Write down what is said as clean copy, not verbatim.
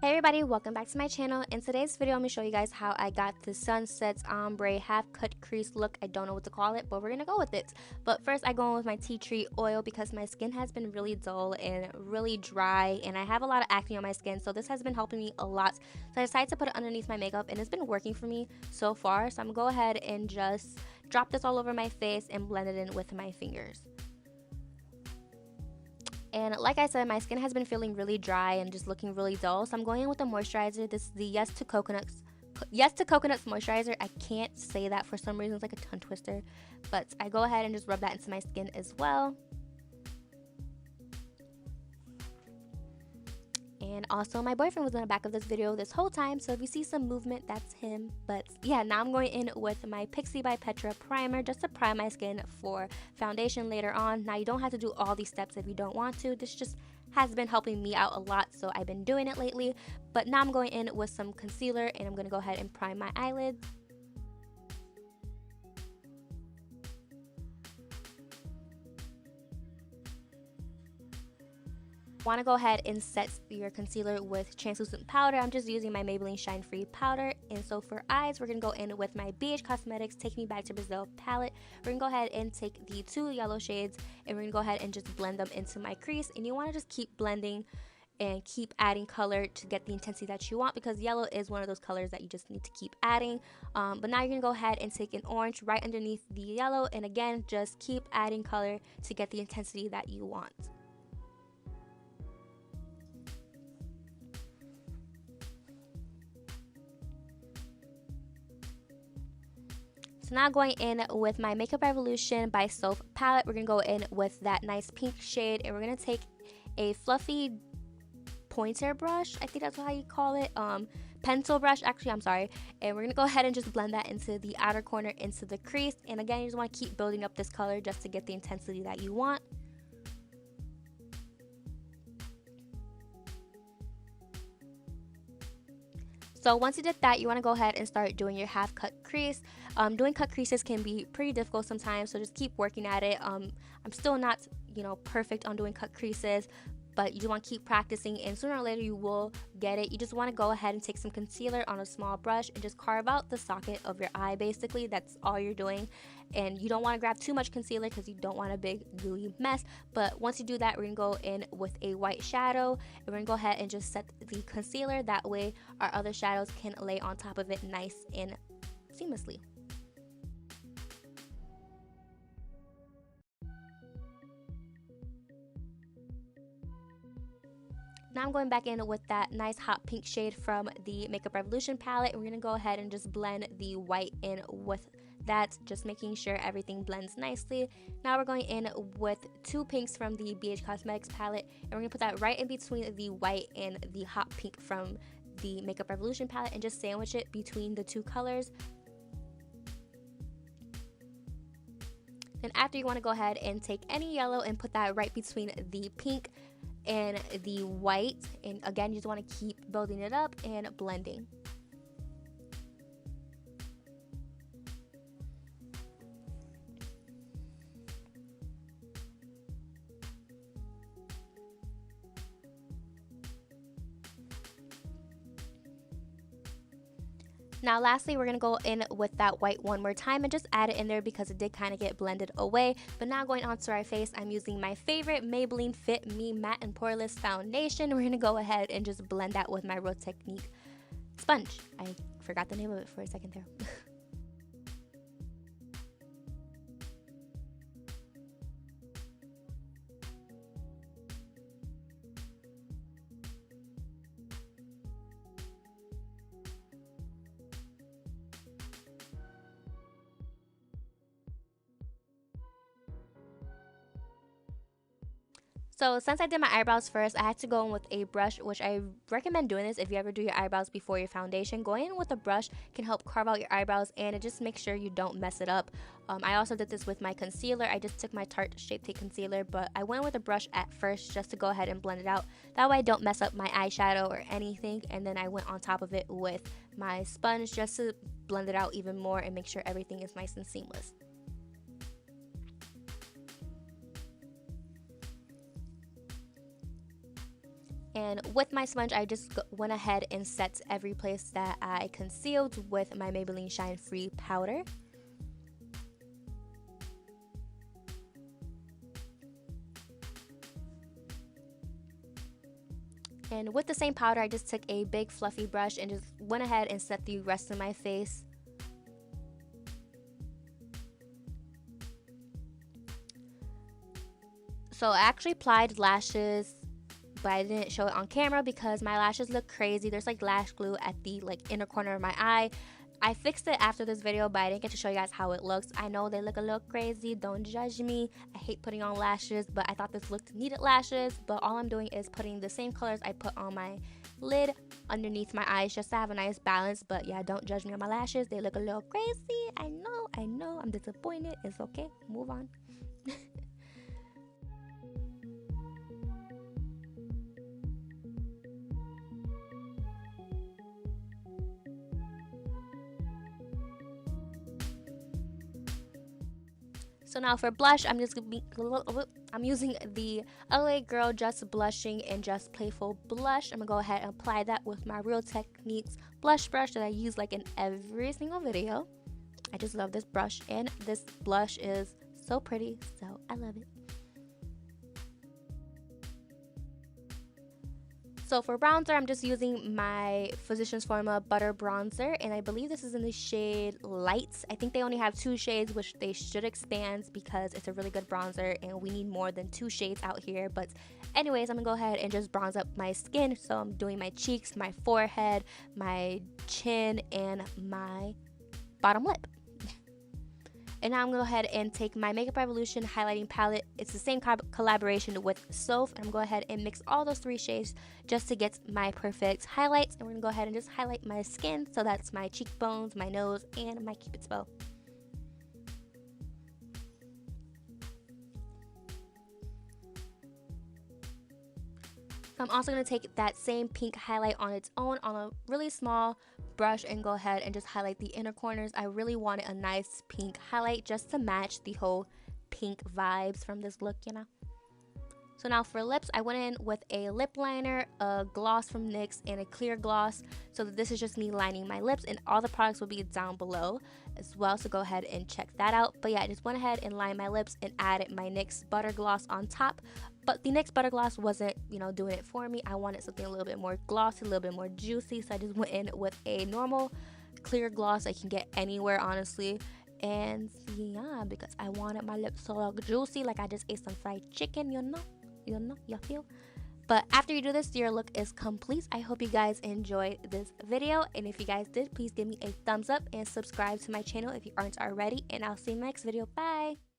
Hey everybody, welcome back to my channel. In today's video, I'm going to show you guys how I got the Sunsets Ombre half cut crease look. I don't know what to call it, but we're going to go with it. But first, I go in with my tea tree oil because my skin has been really dull and really dry, and I have a lot of acne on my skin, so this has been helping me a lot. So I decided to put it underneath my makeup, and it's been working for me so far. So I'm going to go ahead and just drop this all over my face and blend it in with my fingers. And like I said, my skin has been feeling really dry and just looking really dull. So I'm going in with a moisturizer. This is the Yes to Coconuts moisturizer. I can't say that for some reason. It's like a tongue twister. But I go ahead and just rub that into my skin as well. And also, my boyfriend was in the back of this video this whole time, so if you see some movement, that's him. But yeah, now I'm going in with my Pixie by Petra primer just to prime my skin for foundation later on. Now, you don't have to do all these steps if you don't want to. This just has been helping me out a lot, so I've been doing it lately. But now I'm going in with some concealer, and I'm going to go ahead and prime my eyelids. Want to go ahead and set your concealer with translucent powder. I'm just using my Maybelline Shine Free powder. And so for eyes, we're going to go in with my BH Cosmetics Take Me Back to Brazil palette. We're going to go ahead and take the two yellow shades, and we're going to go ahead and just blend them into my crease. And you want to just keep blending and keep adding color to get the intensity that you want, because yellow is one of those colors that you just need to keep adding. But now you're going to go ahead and take an orange right underneath the yellow, and again, just keep adding color to get the intensity that you want. So now going in with my Makeup Revolution by Soph palette, we're going to go in with that nice pink shade, and we're going to take a fluffy pointer brush, I think that's how you call it, pencil brush actually, I'm sorry, and we're going to go ahead and just blend that into the outer corner, into the crease. And again, you just want to keep building up this color just to get the intensity that you want. So once you did that, you want to go ahead and start doing your half cut crease. Doing cut creases can be pretty difficult sometimes, so just keep working at it. I'm still not, perfect on doing cut creases, but you just want to keep practicing, and sooner or later you will get it. You just want to go ahead and take some concealer on a small brush and just carve out the socket of your eye. Basically, that's all you're doing. And you don't want to grab too much concealer because you don't want a big gooey mess. But once you do that, we're going to go in with a white shadow, and we're going to go ahead and just set the concealer. That way our other shadows can lay on top of it nice and seamlessly. Now I'm going back in with that nice hot pink shade from the Makeup Revolution palette, and we're going to go ahead and just blend the white in with that, just making sure everything blends nicely. Now we're going in with two pinks from the BH Cosmetics palette, and we're going to put that right in between the white and the hot pink from the Makeup Revolution palette, and just sandwich it between the two colors. Then after, you want to go ahead and take any yellow and put that right between the pink and the white, and again, you just want to keep building it up and blending. Now lastly, we're going to go in with that white one more time and just add it in there because it did kind of get blended away. But now going on to our face, I'm using my favorite Maybelline Fit Me Matte and Poreless Foundation. We're going to go ahead and just blend that with my Real Technique sponge. I forgot the name of it for a second there. So since I did my eyebrows first, I had to go in with a brush, which I recommend doing this if you ever do your eyebrows before your foundation. Going in with a brush can help carve out your eyebrows, and it just makes sure you don't mess it up. I also did this with my concealer. I just took my Tarte Shape Tape concealer, but I went with a brush at first just to go ahead and blend it out. That way I don't mess up my eyeshadow or anything, and then I went on top of it with my sponge just to blend it out even more and make sure everything is nice and seamless. And with my sponge, I just went ahead and set every place that I concealed with my Maybelline Shine Free powder. And with the same powder, I just took a big fluffy brush and just went ahead and set the rest of my face. So I actually applied lashes, but I didn't show it on camera because my lashes look crazy. There's like lash glue at the inner corner of my eye. I fixed it after this video, but I didn't get to show you guys how it looks. I know they look a little crazy, don't judge me. I hate putting on lashes, but I thought this looked needed lashes. But all I'm doing is putting the same colors I put on my lid underneath my eyes just to have a nice balance. But yeah, don't judge me on my lashes. They look a little crazy. I know, I'm disappointed. It's okay, move on. So now for blush, I'm using the LA Girl Just Blushing and Just Playful blush. I'm gonna go ahead and apply that with my Real Techniques blush brush that I use like in every single video. I just love this brush, and this blush is so pretty, so I love it. So for bronzer, I'm just using my Physicians Formula Butter Bronzer, and I believe this is in the shade Light. I think they only have 2 shades, which they should expand because it's a really good bronzer, and we need more than 2 shades out here. But anyways, I'm gonna go ahead and just bronze up my skin. So I'm doing my cheeks, my forehead, my chin, and my bottom lip. And now I'm going to go ahead and take my Makeup Revolution highlighting palette. It's the same collaboration with Soph. And I'm going to go ahead and mix all those 3 shades just to get my perfect highlights. And we're going to go ahead and just highlight my skin. So that's my cheekbones, my nose, and my Cupid's bow. So I'm also going to take that same pink highlight on its own on a really small brush and go ahead and just highlight the inner corners. I really wanted a nice pink highlight just to match the whole pink vibes from this look, you know. So now for lips, I went in with a lip liner, a gloss from NYX, and a clear gloss. So this is just me lining my lips, and all the products will be down below as well. So go ahead and check that out. But yeah, I just went ahead and lined my lips and added my NYX Butter Gloss on top. But the NYX Butter Gloss wasn't, doing it for me. I wanted something a little bit more glossy, a little bit more juicy. So I just went in with a normal clear gloss I can get anywhere, honestly. And yeah, because I wanted my lips to look juicy, like I just ate some fried chicken, you feel. But after you do this, your look is complete. I hope you guys enjoyed this video, and if you guys did, please give me a thumbs up and subscribe to my channel if you aren't already, and I'll see you in the next video. Bye.